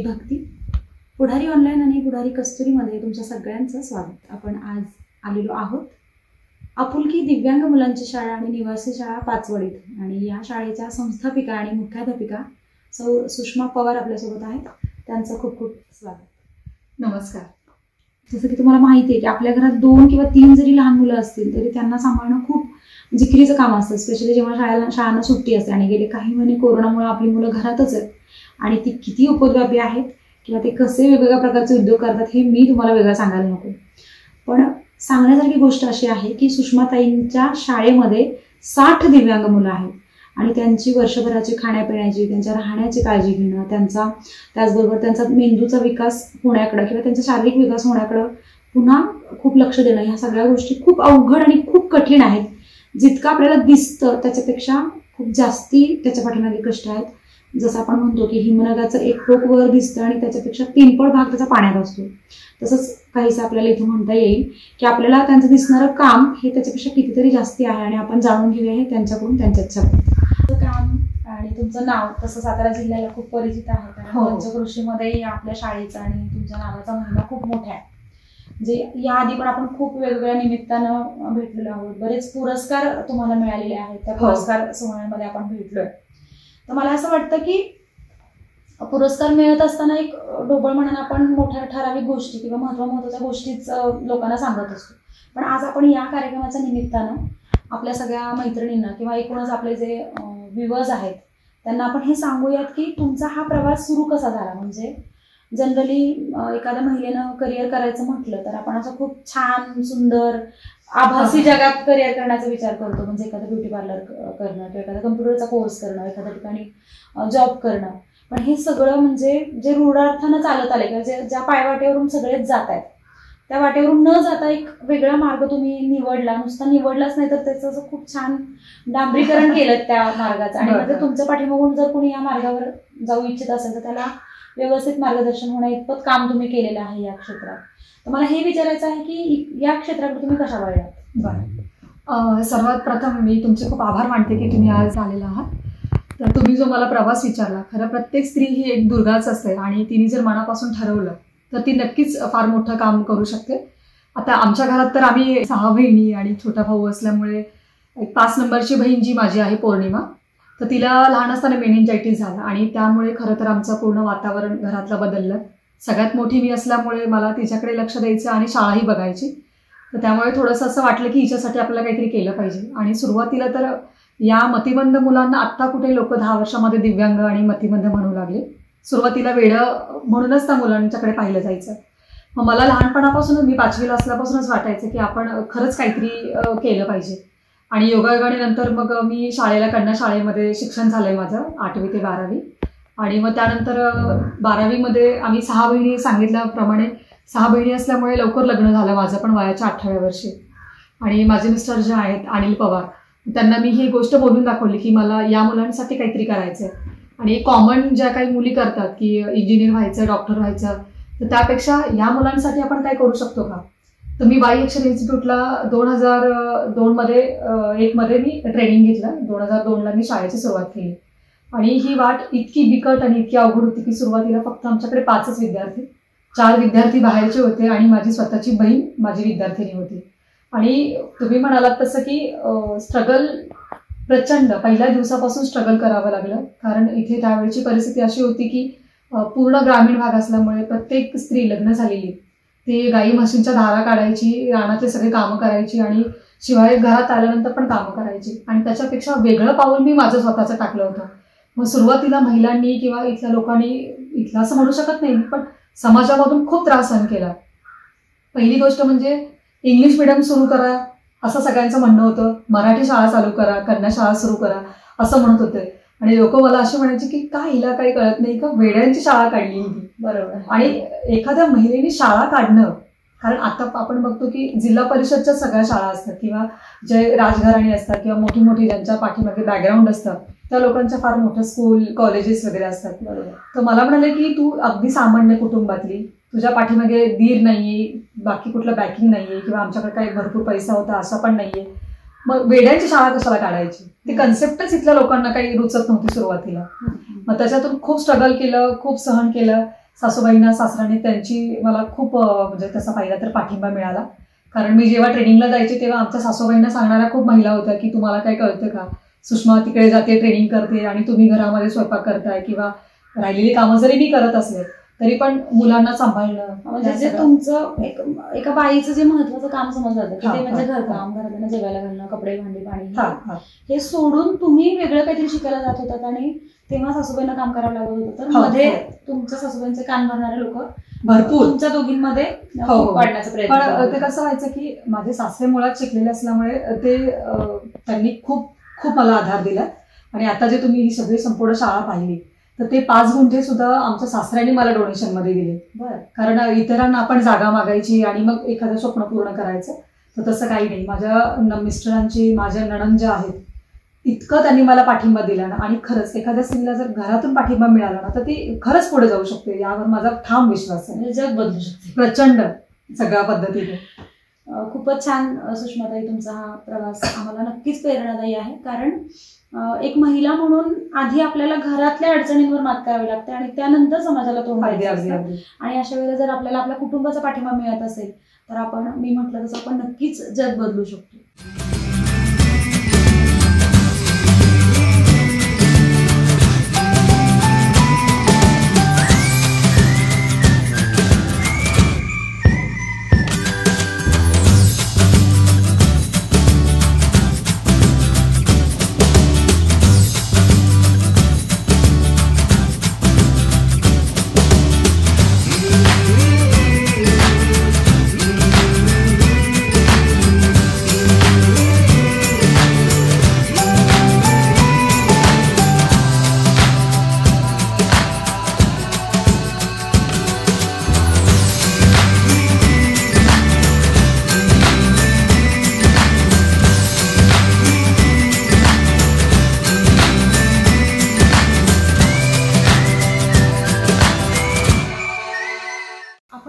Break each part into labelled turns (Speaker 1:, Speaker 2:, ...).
Speaker 1: भक्ती. पुढारी online आणि पुढारी कस्तुरीमध्ये तुमच्या सगळ्यांचं स्वागत. आपण आज आलेलो आहोत आपुलकी दिव्यांग मुलांची शाळा आणि निवासी शाळा पाचवडीत, आणि या शाळेच्या संस्थापिका आणि मुख्याध्यापिका सौ सुषमा पवार आपल्यासोबत आहेत. त्यांचं खूप खूप स्वागत.
Speaker 2: नमस्कार.
Speaker 1: जसं की तुम्हाला माहिती आहे की आपल्या घरात 2 किंवा 3 जरी लहान मुलं असतील तरी त्यांना सांभाळणं खूप जिकिरीचं काम असतं, स्पेशली जेव्हा शाळांना सुट्टी असते. आणि गेले काही महिने कोरोनामुळे आपली मुलं घरातच आहेत आणि ती किती उपद्व्यापी आहेत किंवा ते कसे वेगवेगळ्या प्रकारचे उद्योग करतात हे मी तुम्हाला वेगळं सांगायला नको. पण सांगण्यासारखी गोष्ट अशी आहे की सुषमाताईंच्या शाळेमध्ये 60 दिव्यांग मुलं आहेत आणि त्यांची वर्षभराची खाण्यापिण्याची, त्यांच्या राहण्याची काळजी घेणं, त्याचबरोबर त्यांचा मेंदूचा विकास होण्याकडं किंवा त्यांचा शारीरिक विकास होण्याकडं पुन्हा खूप लक्ष देणं, ह्या सगळ्या गोष्टी खूप अवघड आणि खूप कठीण आहेत. जितकं आपल्याला दिसतं त्याच्यापेक्षा खूप जास्ती त्याच्या पाठीमागे कष्ट आहेत. जसं आपण म्हणतो की हिमनगाचं एक टोक वर दिसतं आणि त्याच्यापेक्षा 3 पट भाग त्याचा पाण्यात असतो, तसंच काहीसं आपल्याला इथं म्हणता येईल की आपल्याला त्यांचं दिसणारं काम हे त्याच्यापेक्षा कितीतरी जास्ती आहे. आणि आपण जाणून घेऊया हे त्यांच्याकडून, त्यांच्याच काम आणि तुमचं नाव तसं सातारा जिल्ह्याला खूप परिचित आहे, कारण पंचकृषीमध्ये आपल्या शाळेचा आणि तुमच्या नावाचा महिमा खूप मोठा आहे. म्हणजे याआधी पण आपण खूप वेगवेगळ्या निमित्तानं भेटलेलो आहोत, बरेच पुरस्कार तुम्हाला मिळालेले आहेत, त्या पुरस्कार सोहळ्यामध्ये आपण भेटलोय. तर मला असं वाटतं की पुरस्कार मिळत असताना एक ढोबळ म्हणून आपण मोठ्या ठराविक गोष्टी किंवा महत्त्वाच्या गोष्टीच लोकांना सांगत असतो. पण आज आपण या कार्यक्रमाच्या निमित्तानं आपल्या सगळ्या मैत्रिणींना किंवा एकूणच आपले जे व्ह्यूअर्स आहेत त्यांना आपण हे सांगूयात की तुमचा हा प्रवास सुरू कसा झाला. म्हणजे जनरली एखाद्या महिलेनं करिअर करायचं म्हटलं तर आपण असं खूप छान सुंदर आभासी जगात करिअर करण्याचा विचार करतो. म्हणजे एखादं ब्युटी पार्लर करणं किंवा एखादा कम्प्युटरचा कोर्स करणं, एखाद्या ठिकाणी जॉब करणं. पण हे सगळं म्हणजे जे रूढार्थानं चालत आले किंवा ज्या पायवाटेवरून सगळेच जात आहेत त्या वाटेवरून न जाता एक वेगळा मार्ग तुम्ही निवडला. नुसता निवडलाच नाही तर त्याचं असं खूप छान डांबरीकरण केलं त्या मार्गाचं. आणि म्हणजे तुमच्या पाठीमागून जर कोणी या मार्गावर जाऊ इच्छित असेल तर त्याला व्यवस्थित मार्गदर्शन होण्या इतपत काम तुम्ही केलेलं आहे या क्षेत्रात. तर मला हे विचारायचं आहे की या क्षेत्राकडे तुम्ही कशा वळलात?
Speaker 2: बरं, सर्वात प्रथम मी तुमचे खूप आभार मानते की तुम्ही आज आलेला आहात. तर तुम्ही जो मला प्रवास विचारला, खरं प्रत्येक स्त्री ही एक दुर्गाच असते आणि तिने जर मनापासून ठरवलं तर ती नक्कीच फार मोठं काम करू शकते. आता आमच्या घरात तर आम्ही 6 बहिणी आणि छोटा भाऊ असल्यामुळे एक 5 नंबरची बहीण जी माझी आहे पौर्णिमा, तर तिला लहान असताना मेनिंजायटिस झाला आणि त्यामुळे खरं तर आमचं पूर्ण वातावरण घरातलं बदललं. सगळ्यात मोठी मी असल्यामुळे मला तिच्याकडे लक्ष द्यायचं आणि शाळाही बघायची. तर त्यामुळे थोडंसं असं वाटलं की हिच्यासाठी आपल्याला काहीतरी केलं पाहिजे. आणि सुरुवातीला तर या मतिमंद मुलांना आत्ता कुठे लोक 10 वर्षामध्ये दिव्यांग आणि मतिमंद म्हणू लागले. सुरुवातीला वेडं म्हणूनच त्या मुलांच्याकडे पाहिलं जायचं. मग मला लहानपणापासूनच, मी 5वीला असल्यापासूनच वाटायचं की आपण खरंच काहीतरी केलं पाहिजे. आणि योगायोगाने नंतर मग मी कन्या शाळेमध्ये शिक्षण झालंय माझं 8वी ते 12वी. आणि मग त्यानंतर 12वीमध्ये आम्ही 6 बहिणी, सांगितल्याप्रमाणे 6 बहिणी असल्यामुळे लवकर लग्न झालं माझं पण वयाच्या 18व्या वर्षी. आणि माझे मिस्टर जे आहेत अनिल पवार, त्यांना मी ही गोष्ट बोलून दाखवली की मला या मुलांसाठी काहीतरी करायचं आहे. आणि कॉमन ज्या काही मुली करतात की इंजिनियर व्हायचं, डॉक्टर व्हायचं, तर त्यापेक्षा या मुलांसाठी आपण काय करू शकतो का. तर me by action इन्स्टिट्यूटला 2002मध्ये 1मध्ये me training घेतलं. 2002ला मी शाळेची सुरुवात केली. आणि ही वाट इतकी बिकट आणि इतकी अवघड होती की सुरुवातीला फक्त आमच्याकडे 5च विद्यार्थी, 4 विद्यार्थी बाहेरचे होते आणि माझी स्वतःची बहीण माझी विद्यार्थिनी होती. आणि तुम्ही म्हणालात तसं की स्ट्रगल प्रचंड, पहिल्या दिवसापासून स्ट्रगल करावं लागलं. कारण इथे त्यावेळची परिस्थिती अशी होती की पूर्ण ग्रामीण भाग असल्यामुळे प्रत्येक स्त्री लग्न झालेली ती गाई म्हशींच्या धारा काढायची, रानातले सगळे कामं करायची आणि शिवाय घरात आल्यानंतर पण कामं करायची. आणि त्याच्यापेक्षा वेगळं पाऊल मी माझं स्वतःचं टाकलं होतं. मग सुरुवातीला महिलांनी किंवा इथल्या लोकांनी, इथलं असं म्हणू शकत नाही पण समाजामधून खूप त्रास सहन केला. पहिली गोष्ट म्हणजे इंग्लिश मिडियम सुरू करा असं सगळ्यांचं म्हणणं होतं, मराठी शाळा चालू करा, कन्या शाळा सुरू करा असं म्हणत होते. आणि लोक मला अशी म्हणायची की का हिला काही कळत नाही का, वेड्यांची शाळा काढली होती.
Speaker 1: बरोबर.
Speaker 2: आणि एखाद्या महिलेने शाळा काढणं, कारण आता आपण बघतो की जिल्हा परिषदच्या सगळ्या शाळा असतात किंवा जे राजघराणी असतात किंवा मोठी मोठी ज्यांच्या पाठीमागे बॅकग्राऊंड असतं त्या लोकांच्या फार मोठं स्कूल, कॉलेजेस वगैरे असतात. बरोबर. तर मला म्हणाले की तू अगदी सामान्य कुटुंबातली, तुझ्या पाठीमागे दीर नाहीये, बाकी कुठलं बॅकिंग नाहीये किंवा आमच्याकडे काही भरपूर पैसा होता असं पण नाहीये, मग वेड्यांची शाळा कशाला काढायची. ती कन्सेप्टच इथल्या लोकांना काही रुचत नव्हती सुरुवातीला. मग त्याच्यातून खूप स्ट्रगल केलं, खूप सहन केलं. सासूबाईंना सासऱ्याने त्यांची मला खूप म्हणजे तसा पाहिला तर पाठिंबा मिळाला. कारण मी जेव्हा ट्रेनिंगला जायचे तेव्हा आमच्या सासूबाईंना सांगणाऱ्या खूप महिला होत्या की तुम्हाला काय कळतं का, सुषमा तिकडे जाते ट्रेनिंग करते आणि तुम्ही घरामध्ये स्वयंपाक करताय किंवा राहिलेली कामं जरी मी करत असले तरी पण मुलांना सांभाळणं
Speaker 1: म्हणजे जे तुमचं एका बाईचं जे महत्वाचं काम समजलं जातं की ते म्हणजे घरकाम, घरातल्या जेवायला घालणं, कपडे भांडी पाणी, हे सोडून तुम्ही वेगळं काहीतरी शिकायला जात होतात आणि तेव्हा सासूबाईंना काम करावं लागत होतं. तर मध्ये तुमच्या सासूबाईंचे कान भरणारे लोक
Speaker 2: भरपूर
Speaker 1: तुमच्या दोघींमध्ये वाढण्याचा प्रयत्न.
Speaker 2: पण ते कसं व्हायचं की माझे सासरे मुळात शिकलेले असल्यामुळे त्यांनी खूप खूप मला आधार दिला. आणि आता जे तुम्ही ही सगळी संपूर्ण शाळा पाहिली तर ते 5 गुंठे सुद्धा आमच्या सासऱ्यांनी मला डोनेशन मध्ये दिले. कारण इतरांना आपण जागा मागायची आणि मग एखादं स्वप्न पूर्ण करायचं, तर तसं काही नाही. माझ्या मिस्टरांची, माझ्या नणंद ज्या आहेत, इतकं त्यांनी मला पाठिंबा दिला ना. आणि खरंच एखाद्या स्त्रीला जर घरातून पाठिंबा मिळाला ना तर ती खरंच पुढे जाऊ शकते, यावर माझा ठाम विश्वास आहे.
Speaker 1: जग बदलू शकते
Speaker 2: प्रचंड सगळ्या पद्धतीने.
Speaker 1: खूपच छान सुषमाताई, तुमचा हा प्रवास आम्हाला नक्कीच प्रेरणादायी आहे. कारण एक महिला म्हणून आधी आपल्याला घरातल्या अडचणींवर मात करावी लागते आणि त्यानंतर समाजाला तोंड द्यायचं असतं. आणि अशा वेळेला जर आपल्याला आपल्या कुटुंबाचा पाठिंबा मिळत असेल तर मी म्हटलं तसं आपण नक्कीच जग बदलू शकतो.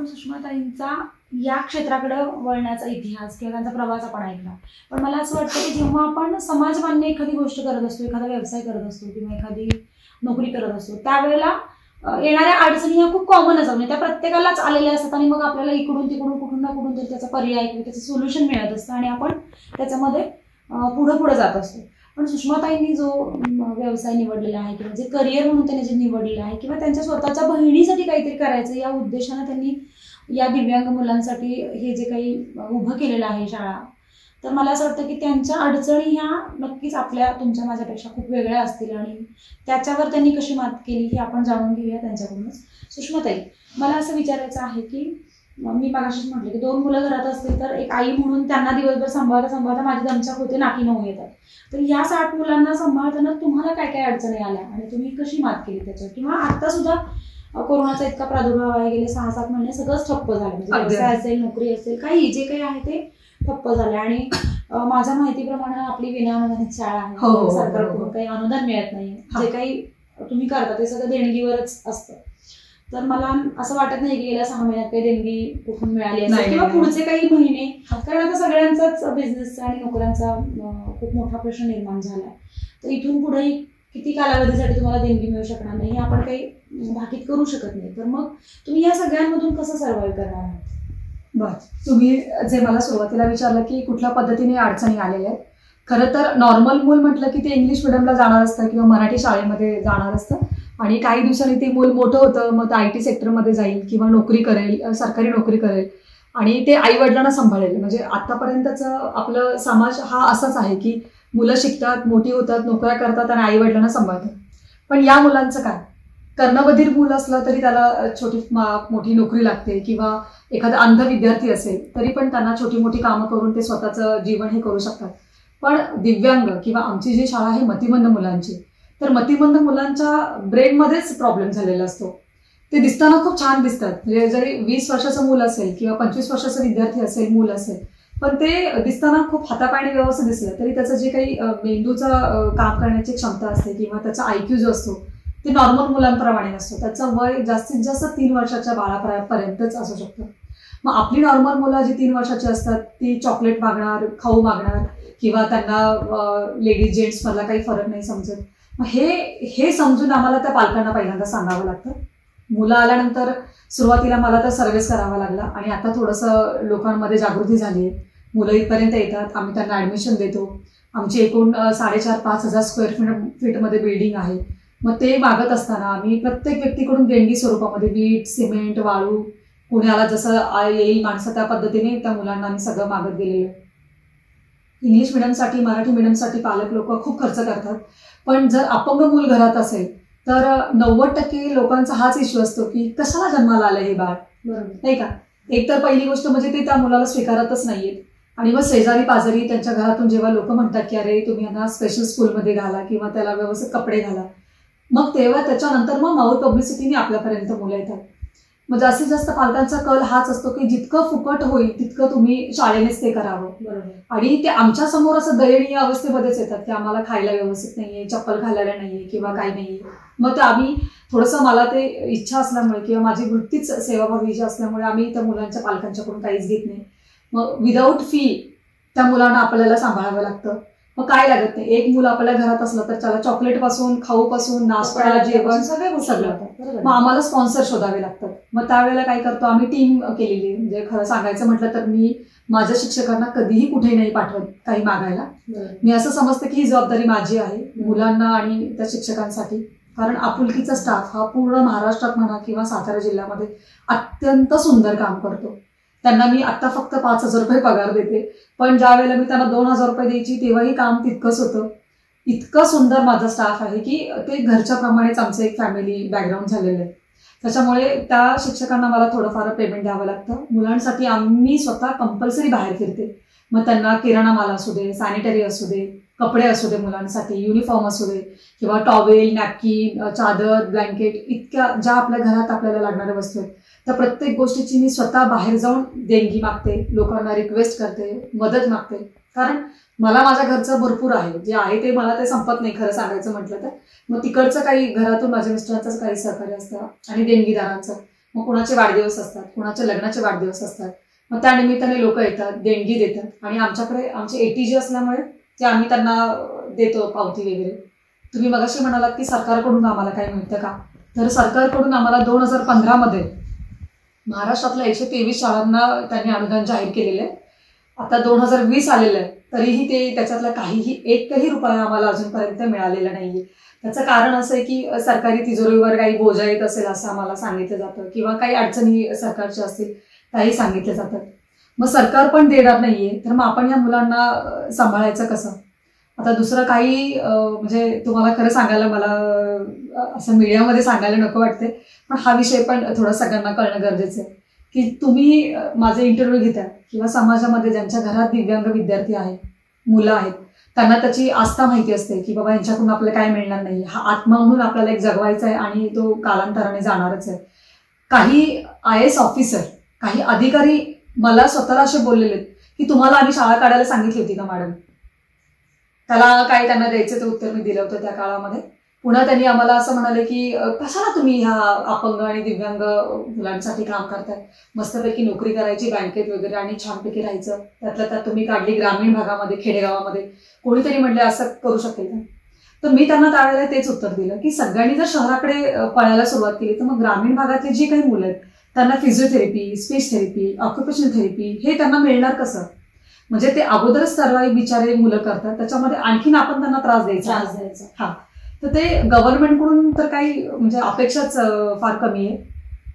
Speaker 1: सुषमाताईंचा या क्षेत्राकडे वळण्याचा इतिहास किंवा त्यांचा प्रवास आपण ऐकला. पण मला असं वाटतं की जेव्हा आपण समाजमान्य एखादी गोष्ट करत असतो, एखादा व्यवसाय करत असतो किंवा एखादी नोकरी करत असतो, त्यावेळेला येणाऱ्या अडचणी ह्या खूप कॉमन असतात. म्हणजे त्या प्रत्येकालाच आलेल्या असतात आणि मग आपल्याला इकडून तिकडून कुठून ना कुठून तरी त्याचा पर्याय किंवा त्याचं सोल्युशन मिळत असतं आणि आपण त्याच्यामध्ये पुढे जात असतो. पण सुषमाताईंनी जो व्यवसाय निवडलेला आहे किंवा जे करिअर म्हणून त्यांनी जे निवडलेलं आहे किंवा त्यांच्या स्वतःच्या बहिणीसाठी काहीतरी करायचं या उद्देशानं त्यांनी या दिव्यांग मुलांसाठी हे जे काही उभं केलेलं आहे शाळा, तर मला असं वाटतं की त्यांच्या अडचणी ह्या नक्कीच आपल्या तुमच्या माझ्यापेक्षा खूप वेगळ्या असतील आणि त्याच्यावर त्यांनी कशी मात केली हे आपण जाणून घेऊया त्यांच्याकडूनच. सुषमाताई, मला असं विचारायचं आहे की मी मागाशीच म्हटलं की 2 मुलं घरात असतील तर एक आई म्हणून त्यांना दिवसभर सांभाळता माझी दमछाक होते, नाकी नऊ येतात. तर या 60 मुलांना सांभाळताना तुम्हाला काय काय अडचणी आल्या आणि तुम्ही कशी मात केली त्याच्यावर? किंवा आता सुद्धा कोरोनाचा इतका प्रादुर्भाव आहे, गेले 6-7 महिने सगळंच ठप्प झालं. म्हणजे व्यवसाय असेल, नोकरी असेल, काही जे काही आहे ते ठप्प झाले. आणि माझ्या माहितीप्रमाणे आपली विनाअनुदानित शाळा आहे, सरकारकडून काही अनुदान मिळत नाही. जे काही तुम्ही करता ते सगळं देणगीवरच असतं. तर मला असं वाटत नाही की गेल्या 6 महिन्यात काही देणगी कुठून मिळाली असेल किंवा पुढचे काही महिने, कारण आता सगळ्यांचाच बिझनेसचा आणि नोकऱ्यांचा खूप मोठा प्रश्न निर्माण झालाय. तर इथून पुढे किती कालावधीसाठी तुम्हाला देणगी मिळू शकणार नाही हे आपण काही भाकीत करू शकत नाही. तर मग तुम्ही या सगळ्यांमधून कसं सर्व्हाइव्ह करणार आहात?
Speaker 2: बस, तुम्ही जे मला सुरुवातीला विचारलं की कुठल्या पद्धतीने अडचणी आलेल्या आहेत, खरं तर नॉर्मल मूल म्हटलं की ते इंग्लिश मिडियमला जाणार असतं किंवा मराठी शाळेमध्ये जाणार असतं आणि काही दिवसांनी ते मूल मोठं होतं, मग IT सेक्टरमध्ये जाईल किंवा नोकरी करेल, सरकारी नोकरी करेल आणि ते आई वडिलांना सांभाळेल. म्हणजे आतापर्यंतचं आपलं समाज हा असाच आहे की मुलं शिकतात, मोठी होतात, नोकऱ्या करतात आणि आई वडिलांना सांभाळतात. पण या मुलांचं काय, कर्णबधीर मूल असलं तरी त्याला छोटी मोठी नोकरी लागते किंवा एखादा अंध विद्यार्थी असेल तरी पण त्यांना छोटी मोठी कामं करून ते स्वतःचं जीवन हे करू शकतात. पण दिव्यांग किंवा आमची जी शाळा आहे मतिमंद मुलांची, तर मतिमंद मुलांच्या ब्रेनमध्येच प्रॉब्लेम झालेला असतो. ते दिसताना खूप छान दिसतात. म्हणजे जरी 20 वर्षाचं मूल असेल किंवा 25 वर्षाचा विद्यार्थी असेल, मूल असेल, पण ते दिसताना खूप हातापायाने व्यवस्थित दिसलं तरी त्याचं जे काही मेंदूचं काम करण्याची क्षमता असते किंवा त्याचा IQ जो असतो ते नॉर्मल मुलांप्रमाणे नसतो. त्याचं वय जास्तीत जास्त 3 वर्षाच्या बाळापर्यंतच असू शकतं. मग आपली नॉर्मल मुलं जी 3 वर्षाची असतात ती चॉकलेट मागणार, खाऊ मागणार किंवा त्यांना लेडीज जेंट्स मधला काही फरक नाही समजत. मग हे समजून आम्हाला त्या पालकांना पहिल्यांदा सांगावं लागतं मुलं आल्यानंतर सुरुवातीला मला तर सर्व्हिस करावा लागला आणि आता थोडंसं लोकांमध्ये जागृती झाली आहे. मुलं इथपर्यंत येतात, आम्ही त्यांना ॲडमिशन देतो. आमची एकूण 4,500-5,000 स्क्वेअर फीटमध्ये बिल्डिंग आहे. मग ते मागत असताना आम्ही प्रत्येक व्यक्तीकडून देणगी स्वरूपामध्ये वीट, सिमेंट, वाळू, पुण्याला जसं येईल माणसं त्या पद्धतीने त्या मुलांना आम्ही सगळं मागत गेलेलं. इंग्लिश मिडियमसाठी, मराठी मिडियमसाठी पालक लोक खूप खर्च करतात, पण जर अपंग मूल घरात असेल तर 90% लोकांचा हाच इश्यू असतो की कशाला जन्माला आलं हे बाळ, नाही का. एक तर पहिली गोष्ट म्हणजे ते त्या मुलाला स्वीकारतच नाहीये. आणि मग शेजारी पाजारी त्यांच्या घरातून जेव्हा लोक म्हणतात की अरे तुम्ही यांना स्पेशल स्कूलमध्ये घाला किंवा त्याला व्यवस्थित कपडे घाला, मग तेव्हा त्याच्यानंतर मग माऊथ पब्लिसिटीने आपल्यापर्यंत मुलं येतात. मग जास्तीत जास्त पालकांचा कल हाच असतो की जितकं फुकट होईल तितकं तुम्ही शाळेनेच ते करावं. आणि ते आमच्या समोर असं दयनीय अवस्थेमध्येच येतात की आम्हाला खायला व्यवस्थित नाहीये, चप्पल घालायला नाहीये किंवा काही नाहीये. मग ते आम्ही थोडंसं, मला ते इच्छा असल्यामुळे किंवा माझी वृत्तीच सेवाभावी असल्यामुळे आम्ही त्या मुलांच्या पालकांच्याकडून काहीच घेत नाही. मग विदाऊट फी त्या मुलांना आपल्याला सांभाळावं लागतं. मग काय लागत नाही, एक मुलं आपल्या घरात असलं तर त्याला चॉकलेट पासून, खाऊ पासून, नाश्ता, जेवण सगळं. मग आम्हाला स्पॉन्सर शोधावे लागतात. मग त्यावेळेला काय करतो आम्ही, टीम केलेली. म्हणजे खरं सांगायचं म्हटलं तर मी माझ्या शिक्षकांना कधीही कुठेही नाही पाठवत काही मागायला. मी असं समजते की ही जबाबदारी माझी आहे मुलांना आणि त्या शिक्षकांसाठी. कारण आपुलकीचा स्टाफ हा पूर्ण महाराष्ट्रात म्हणा किंवा सातारा जिल्ह्यामध्ये अत्यंत सुंदर काम करतो. त्यांना मी आता फक्त 5,000 रुपये पगार देते, पण ज्या वेळेला मी त्यांना 2,000 रुपये द्यायची तेव्हाही काम तितकंच होतं. इतकं सुंदर माझा स्टाफ आहे की ते घरच्या प्रमाणेच आमचं एक फॅमिली बॅकग्राऊंड झालेलं आहे. त्याच्यामुळे त्या शिक्षकांना मला थोडंफार पेमेंट द्यावं लागतं. मुलांसाठी आम्ही स्वतः कंपल्सरी बाहेर फिरते. मग त्यांना किराणा माल असू दे, सॅनिटरी असू दे, कपडे असू दे, मुलांसाठी युनिफॉर्म असू दे किंवा टॉवेल, नॅपकिन, चादर, ब्लँकेट, इतक्या ज्या आपल्या घरात आपल्याला लागणाऱ्या वस्तू आहेत त्या प्रत्येक गोष्टीची मी स्वतः बाहेर जाऊन देणगी मागते, लोकांना रिक्वेस्ट करते, मदत मागते. कारण मला माझ्या घरचं भरपूर आहे, जे आहे ते मला ते संपत नाही खरं सांगायचं म्हटलं तर. मग तिकडचं काही घरातून माझ्या मिस्टरांचं काही सहकार्य असतं आणि देणगीदारांचं. मग कुणाचे वाढदिवस असतात, कुणाच्या लग्नाचे वाढदिवस असतात, मग त्या निमित्ताने लोक येतात, देणगी देतात. आणि आमच्याकडे आमचे ATG असल्यामुळे ते आम्ही त्यांना देतो पावती वगैरे. तुम्ही मगाशी म्हणालात की सरकारकडून आम्हाला काय मिळतं का, तर सरकारकडून आम्हाला 2015 मध्ये महाराष्ट्रातल्या 123 शाळांना त्यांनी अनुदान जाहीर केलेलं आहे. आता 2020 आलेलं आहे, तरीही ते त्याच्यातला काहीही एकही रुपया आम्हाला अजूनपर्यंत मिळालेला नाहीये. त्याचं कारण असं आहे की सरकारी तिजोरीवर काही बोजा येत असेल असं आम्हाला सांगितलं जातं किंवा काही अडचणी सरकारच्या असतील त्याही सांगितल्या जातात. मग सरकार पण देणार नाहीये, तर मग आपण या मुलांना सांभाळायचं कसं. आता दुसरं काही म्हणजे तुम्हाला खरं सांगायला मला असं मीडियामध्ये सांगायला नको वाटते, पण हा विषय पण थोडं सगळ्यांना कळणं गरजेचं आहे की तुम्ही माझे इंटरव्ह्यू घेता किंवा समाजामध्ये ज्यांच्या घरात दिव्यांग विद्यार्थी आहेत, मुलं आहेत, त्यांना त्याची आस्था माहिती असते की बाबा यांच्याकडून आपल्याला काय मिळणार नाही, हा आत्मा म्हणून आपल्याला एक जगवायचा आहे आणि तो कालांतराने जाणारच आहे. काही IAS ऑफिसर, काही अधिकारी मला स्वतःला असे बोललेले की तुम्हाला आम्ही शाळा काढायला सांगितली होती का मॅडम. त्याला काय त्यांना द्यायचं ते उत्तर मी दिलं होतं त्या काळामध्ये. पुन्हा त्यांनी आम्हाला असं म्हणाले की कशाला तुम्ही ह्या अपंग आणि दिव्यांग मुलांसाठी काम करताय, मस्तपैकी नोकरी करायची बँकेत वगैरे आणि छानपैकी राहायचं. त्यातल्या त्यात तुम्ही काढली ग्रामीण भागामध्ये, खेडेगावामध्ये. कोणीतरी म्हटले असं करू शकेल का. तर मी त्यांना त्यावेळेला तेच उत्तर दिलं की सगळ्यांनी जर शहराकडे पळायला सुरुवात केली तर मग ग्रामीण भागातली जी काही मुलं आहेत त्यांना physiotherapy, speech therapy, occupational therapy हे त्यांना मिळणार कसं. म्हणजे ते अगोदरच सर्व बिचारे मुलं करतात, त्याच्यामध्ये आणखीन आपण त्यांना त्रास द्यायचा. हा, तर ते गव्हर्नमेंटकडून तर काही म्हणजे अपेक्षाच फार कमी आहे.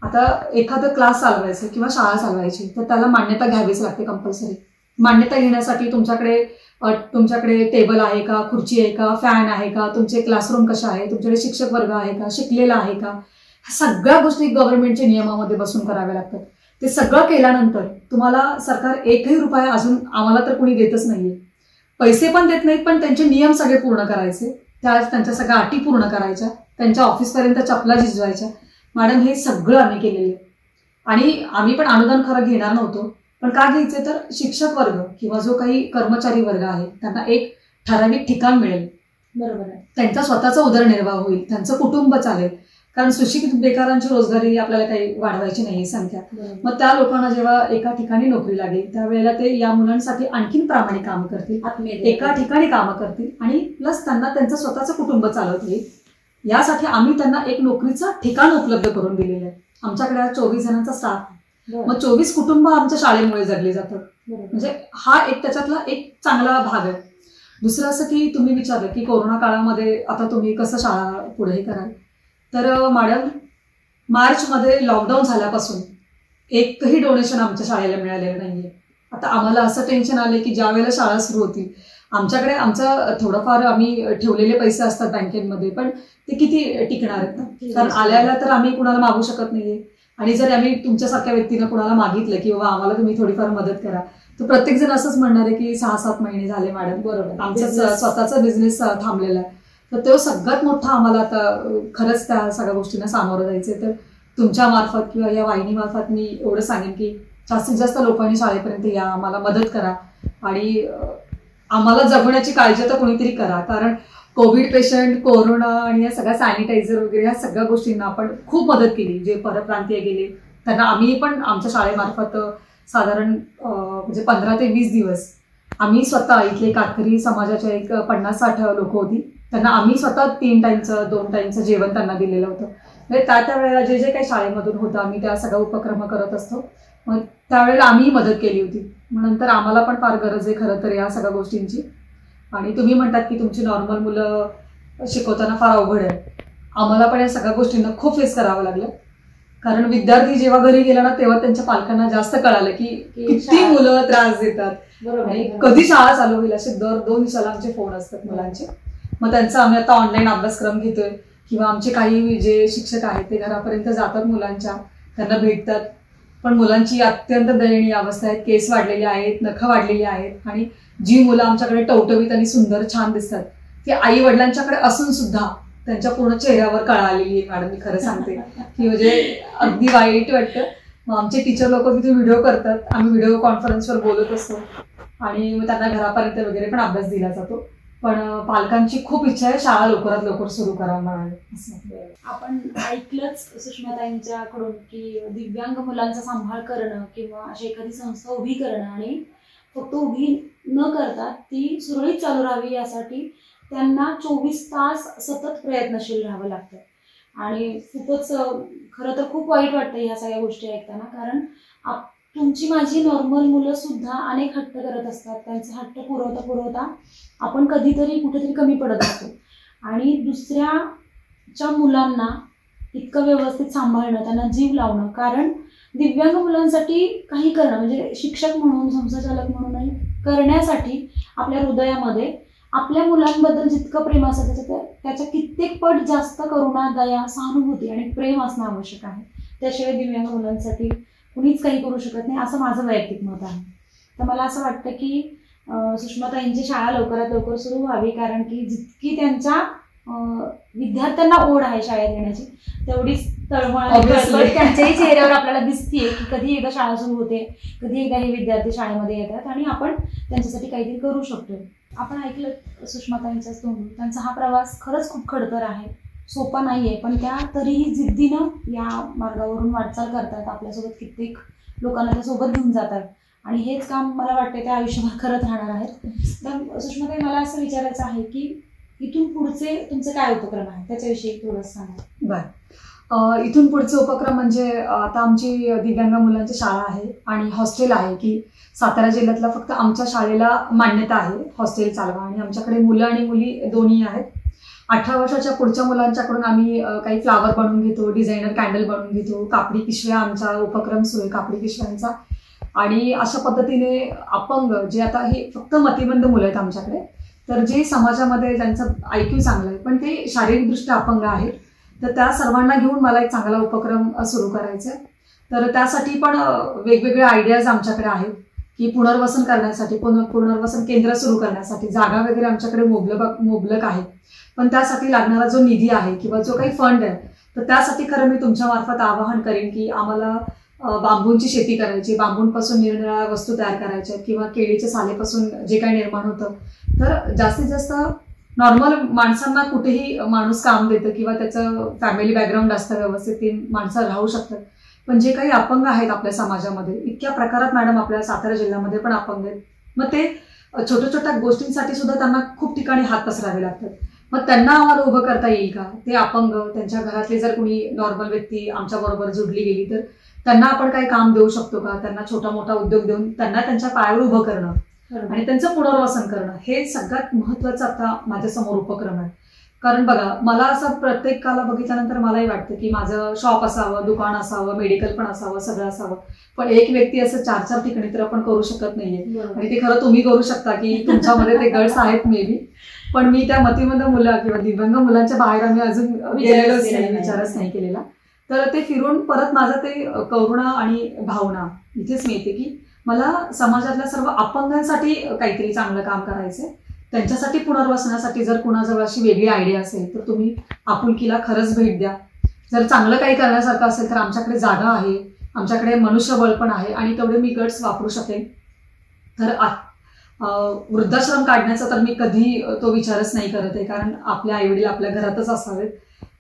Speaker 2: आता एखादं क्लास चालवायचं किंवा शाळा चालवायची तर त्याला मान्यता घ्यावीच लागते कंपल्सरी. मान्यता घेण्यासाठी तुमच्याकडे टेबल आहे का, खुर्ची आहे का, फॅन आहे का, तुमचे क्लासरूम कशा आहे, तुमच्याकडे शिक्षक वर्ग आहे का, शिकलेला आहे का, सगळ्या गोष्टी गव्हर्नमेंटच्या नियमामध्ये बसून कराव्या लागतात. ते सगळं केल्यानंतर तुम्हाला सरकार एकही रुपया अजून आम्हाला तर कोणी देतच नाहीये. पैसे पण देत नाहीत, पण त्यांचे नियम सगळे पूर्ण करायचे, त्यांच्या सगळ्या अटी पूर्ण करायच्या, त्यांच्या ऑफिसपर्यंत चपला झिजवायच्या. मॅडम हे सगळं आम्ही केलेलं आहे. आणि आम्ही पण अनुदान खरं घेणार नव्हतो, पण का घ्यायचे तर शिक्षक वर्ग किंवा जो काही कर्मचारी वर्ग आहे त्यांना एक ठराविक ठिकाण मिळेल, बरोबर आहे, त्यांचा स्वतःचा उदरनिर्वाह होईल, त्यांचं कुटुंब चालेल. कारण सुशिक्षित बेकारांची रोजगारी आपल्याला काही वाढवायची नाही संख्या. मग त्या लोकांना जेव्हा एका ठिकाणी नोकरी लागेल त्यावेळेला ते या मुलांसाठी आणखीन प्रामाणिक कामं करतील, एका ठिकाणी कामं करतील आणि प्लस त्यांना त्यांचं स्वतःचं कुटुंब चालवत येईल. यासाठी आम्ही त्यांना एक नोकरीचं ठिकाण उपलब्ध करून दिलेलं आहे. आमच्याकडे 24 जणांचा स्टाफ आहे. मग 24 कुटुंब आमच्या शाळेमुळे जगली जातात. म्हणजे हा एक त्याच्यातला एक चांगला भाग आहे. दुसरं असं की तुम्ही विचारलं की कोरोना काळामध्ये आता तुम्ही कसं शाळा पुढे कराल, तर मॅडम मार्चमध्ये लॉकडाऊन झाल्यापासून एकही डोनेशन आमच्या शाळेला मिळालेलं नाहीये. आता आम्हाला असं टेन्शन आलं की ज्या वेळेला शाळा सुरू होतील, आमच्याकडे आमचं थोडंफार आम्ही ठेवलेले पैसे असतात बँकेमध्ये, पण ते किती टिकणार आहेत ना. कारण आल्याला तर आम्ही कुणाला मागू शकत नाहीये. आणि जर आम्ही तुमच्यासारख्या व्यक्तीनं कुणाला मागितलं की बाबा आम्हाला तुम्ही थोडीफार मदत करा, तर प्रत्येक जण असंच म्हणणार आहे की 6-7 महिने झाले मॅडम, बरोबर आमचा स्वतःचा बिझनेस थांबलेला आहे. तर तो सगळ्यात मोठा आम्हाला आता खरंच त्या सगळ्या गोष्टींना सामोरं जायचंय. तर तुमच्या मार्फत किंवा या वाहिनीमार्फत मी एवढं सांगेन की जास्तीत जास्त लोकांनी शाळेपर्यंत या, आम्हाला मदत करा आणि आम्हाला जगण्याची काळजी तर कोणीतरी करा. कारण कोविड पेशंट, कोरोना आणि या सगळ्या सॅनिटायझर वगैरे या सगळ्या गोष्टींना आपण खूप मदत केली. जे परप्रांतीय गेले त्यांना आम्ही पण आमच्या शाळेमार्फत साधारण म्हणजे 15 ते 20 दिवस आम्ही स्वतः इथले कातकरी समाजाच्या एक 50-60 लोक होती, त्यांना आम्ही स्वतः 3 टाईमचं 2 टाईमचं जेवण त्यांना दिलेलं होतं. म्हणजे त्या वेळेला जे जे काही शाळेमधून होतं आम्ही त्या सगळ्या उपक्रम करत असतो. मग त्यावेळेला आम्ही मदत केली होती. मग नंतर आम्हाला पण फार गरज आहे खरं तर या सगळ्या गोष्टींची. आणि तुम्ही म्हणतात की तुमची नॉर्मल मुलं शिकवताना फार अवघड आहे, आम्हाला पण या सगळ्या गोष्टींना खूप फेस करावं लागलं. कारण विद्यार्थी जेव्हा घरी गेला ना तेव्हा त्यांच्या पालकांना जास्त कळालं की किती मुलं त्रास देतात आणि कधी शाळा चालू होईल असे दर 2 दिवसाला आमचे फोन असतात मुलांचे. मग त्यांचा आम्ही आता ऑनलाईन अभ्यासक्रम घेतोय किंवा आमचे काही जे शिक्षक आहेत ते घरापर्यंत जातात मुलांच्या, त्यांना भेटतात. पण मुलांची अत्यंत दयनीय अवस्था आहे. केस वाढलेले आहेत, नखं वाढलेली आहेत आणि जी मुलं आमच्याकडे टवटवीत आणि सुंदर छान दिसतात ती आई वडिलांच्याकडे असून सुद्धा त्यांच्या पूर्ण चेहऱ्यावर कळा आलेली आहे मॅडम. मी खरं सांगते की म्हणजे अगदी वाईट वाटतं. मग आमचे टीचर लोक तिथे व्हिडिओ करतात, आम्ही व्हिडिओ कॉन्फरन्सवर बोलत असतो आणि मग त्यांना घरापर्यंत वगैरे पण अभ्यास दिला जातो. पण पालकांची खूप इच्छा आहे शाळा लवकरात लवकर सुरू करा म्हणाले.
Speaker 1: आपण ऐकलंच सुषमाताईंच्याकडून की दिव्यांग मुलांचा सांभाळ करणं किंवा अशी एखादी संस्था उभी करणं आणि फक्त उभी न करता ती सुरळीत चालू राहावी यासाठी त्यांना 24 तास सतत प्रयत्नशील राहावं लागतं. आणि खूपच खरं तर खूप वाईट वाटतं ह्या सगळ्या गोष्टी ऐकताना. कारण तुमची माझी नॉर्मल मुलं सुद्धा अनेक हट्ट करत असतात. त्यांचे हट्ट पुरवता आपण कधीतरी कुठेतरी कमी पडत असतो आणि दुसऱ्याच्या मुलांना इतकं व्यवस्थित सांभाळणं, त्यांना जीव लावणं. कारण दिव्यांग मुलांसाठी काही करणं म्हणजे शिक्षक म्हणून, संस्थाचालक म्हणूनही करण्यासाठी आपल्या हृदयामध्ये आपल्या मुलांबद्दल जितकं प्रेम असतं त्याच्या कित्येक पट जास्त करुणा, दया, सहानुभूती आणि प्रेम असणं आवश्यक आहे. त्याशिवाय दिव्यांग मुलांसाठी कुणीच काही करू शकत नाही असं माझं वैयक्तिक मत आहे. तर मला असं वाटतं की सुषमाताईंची शाळा लवकरात लवकर सुरू व्हावी. कारण की जितकी त्यांच्या विद्यार्थ्यांना ओढ आहे शाळेत येण्याची तेवढीच तळमळ त्यांच्याही चेहऱ्यावर आपल्याला दिसतीये की कधी एकदा शाळा सुरू होते, कधी एकदा हे विद्यार्थी शाळेमध्ये येतात आणि आपण त्यांच्यासाठी काहीतरी करू शकतो. आपण ऐकलं सुषमाताईंचाच तोंडून त्यांचा हा प्रवास खरंच खूप खडतर आहे, सोपा नाहीये. पण त्या तरीही जिद्दीनं या मार्गावरून वाटचाल करतात. आपल्यासोबत कित्येक लोकांना त्या सोबत घेऊन जातात आणि हेच काम मला वाटतं त्या आयुष्यभर करत राहणार आहेत. तर सुषमाताई मला असं विचारायचं आहे की इथून पुढचे तुमचे काय उपक्रम आहे त्याच्याविषयी थोडंसं सांगा.
Speaker 2: बरं, इथून पुढचे उपक्रम म्हणजे आता आमची दिव्यांग मुलांची शाळा आहे आणि हॉस्टेल आहे की सातारा जिल्ह्यातला फक्त आमच्या शाळेला मान्यता आहे हॉस्टेल चालवा. आणि आमच्याकडे मुलं आणि मुली दोन्ही आहेत. 18 वर्षाच्या पुढच्या मुलांच्याकडून आम्ही काही फ्लावर बनवून घेतो, डिझायनर कॅन्डल बनवून घेतो, कापडी पिशव्या आमचा उपक्रम सुरू आहे कापडी पिशव्यांचा. आणि अशा पद्धतीने अपंग जे आता हे फक्त मतिमंद मुलं आहेत आमच्याकडे, तर जे समाजामध्ये त्यांचं IQ चांगलं आहे पण ते शारीरिकदृष्ट्या अपंग आहेत, तर त्या सर्वांना घेऊन मला एक चांगला उपक्रम सुरू करायचा आहे. तर त्यासाठी पण वेगवेगळे आयडियाज आमच्याकडे आहेत की पुनर्वसन करण्यासाठी, पुनर्वसन केंद्र सुरू करण्यासाठी जागा वगैरे आमच्याकडे मुबलक आहे. पण त्यासाठी लागणारा जो निधी आहे किंवा जो काही फंड आहे, तर त्यासाठी खरं मी तुमच्या मार्फत आवाहन करेन की आम्हाला बांबूंची शेती करायची, बांबूंपासून निरनिराळ्या वस्तू तयार करायच्या किंवा केळीच्या सालेपासून जे काही निर्माण होतं, तर जास्तीत जास्त नॉर्मल माणसांना कुठेही माणूस काम देतं किंवा त्याचं फॅमिली बॅकग्राऊंड असतं व्यवस्थित, ती माणसं राहू शकतात. पण जे काही अपंग आहेत आपल्या समाजामध्ये, इतक्या प्रकारात मॅडम आपल्या सातारा जिल्ह्यामध्ये पण अपंग आहेत, मग ते छोट्या छोट्या गोष्टींसाठी सुद्धा त्यांना खूप ठिकाणी हात पसरावे लागतात. मग त्यांना आम्हाला उभं करता येईल का? ते अपंग, त्यांच्या घरातले जर कोणी नॉर्मल व्यक्ती आमच्या बरोबर जुडली गेली तर त्यांना आपण काही काम देऊ शकतो का? त्यांना छोटा मोठा उद्योग देऊन त्यांना त्यांच्या पायावर उभं करणं आणि त्यांचं पुनर्वसन करणं हे सगळ्यात महत्वाचं आता माझ्या समोर उपक्रम आहे. कारण बघा, मला असं प्रत्येकाला बघितल्यानंतर मलाही वाटतं की माझं शॉप असावं, दुकान असावं, मेडिकल पण असावं, सगळं असावं. पण एक व्यक्ती असं 4-4 ठिकाणी तर आपण करू शकत नाहीये. आणि ते खरं तुम्ही करू शकता की तुमच्यामध्ये ते गट्स आहेत मे बी. पण मी त्या मतिमंद मुलं किंवा दिव्यांग मुलांच्या बाहेर आम्ही अजून गेलेलोच नाही, विचारच नाही केलेला. तर ते फिरून परत माझं ते करुणा आणि भावना इथेच मिळते की मला समाजातल्या सर्व अपंगांसाठी काहीतरी चांगलं काम करायचंय. त्यांच्यासाठी पुनर्वसनासाठी जर कुणाजवळ अशी वेगळी आयडिया असेल तर तुम्ही आपुलकीला खरंच भेट द्या. जर चांगलं काही करण्यासारखं असेल तर आमच्याकडे जागा आहे, आमच्याकडे मनुष्यबळ पण आहे आणि तेवढे मी गट्स वापरू शकेन. तर वृद्धाश्रम काढण्याचा तर मी कधी तो विचारच नाही करत आहे, कारण आपले आईवडील आपल्या घरातच असावेत.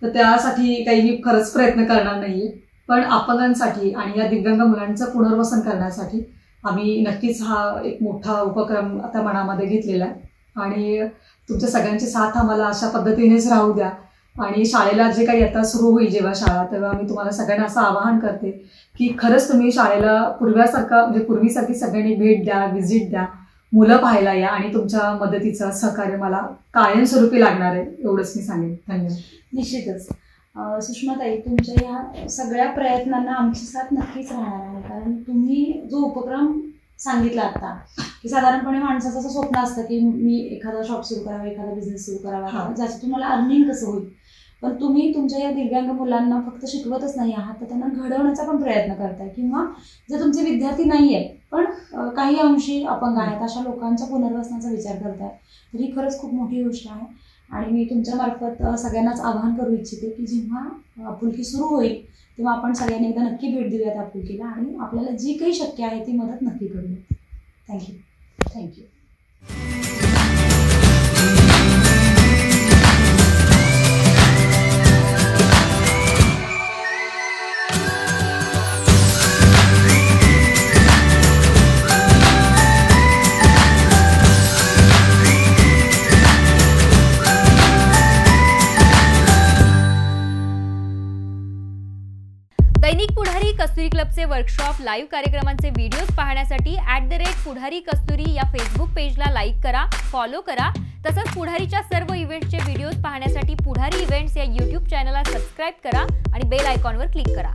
Speaker 2: तर त्यासाठी काही मी खरंच प्रयत्न करणार नाहीये. पण अपंगांसाठी आणि या दिव्यांग मुलांचं पुनर्वसन करण्यासाठी आम्ही नक्कीच हा एक मोठा उपक्रम आता मनामध्ये घेतलेला आहे. आणि तुमच्या सगळ्यांची साथ आम्हाला अशा पद्धतीनेच राहू द्या. आणि शाळेला जे काही आता सुरू होईल जेव्हा शाळा, तेव्हा मी तुम्हाला सगळ्यांना असं आवाहन करते की खरंच तुम्ही शाळेला पूर्वीसारखी सगळ्यांनी भेट द्या, व्हिजिट द्या, मुलं पाहायला या आणि तुमच्या मदतीचं सहकार्य मला कायमस्वरूपी लागणार आहे, एवढंच मी सांगेन. धन्यवाद.
Speaker 1: निश्चितच सुषमाताई, तुमच्या या सगळ्या प्रयत्नांना आमची साथ नक्कीच राहणार आहे. कारण तुम्ही जो उपक्रम सांगितलं आता की साधारणपणे माणसाचं असं स्वप्न असतं की मी एखादा शॉप सुरू करावा, एखादा बिझनेस सुरू करावा, ज्याचं तुम्हाला अर्निंग कसं होईल. पण तुम्ही तुमच्या या दिव्यांग मुलांना फक्त शिकवतच नाही आहात, तर त्यांना घडवण्याचा पण प्रयत्न करताय. किंवा जर तुमचे विद्यार्थी नाही आहेत पण काही अंशी अपंग आहेत, अशा लोकांच्या पुनर्वसनाचा विचार करताय, तर ही खरंच खूप मोठी गोष्ट आहे. आणि मी तुमच्या मार्फत सगळ्यांनाच आवाहन करू इच्छिते की जेव्हा आपुलकी सुरू होईल तेव्हा आपण सगळ्यांनी एकदा नक्की भेट देऊयात आपुलकीला आणि आपल्याला जी काही शक्य आहे ती मदत नक्की करूयात. थँक्यू. थँक्यू.
Speaker 3: दैनिक पुढारी कस्तुरी क्लबचे वर्कशॉप, लाईव्ह कार्यक्रमांचे व्हिडिओज पाहण्यासाठी @पुढारी कस्तुरी या फेसबुक पेजला लाईक करा, फॉलो करा. तसंच पुढारीच्या सर्व इव्हेंट्सचे व्हिडिओज पाहण्यासाठी पुढारी इव्हेंट्स या यूट्यूब चॅनलला सबस्क्राईब करा आणि बेल आयकॉनवर क्लिक करा.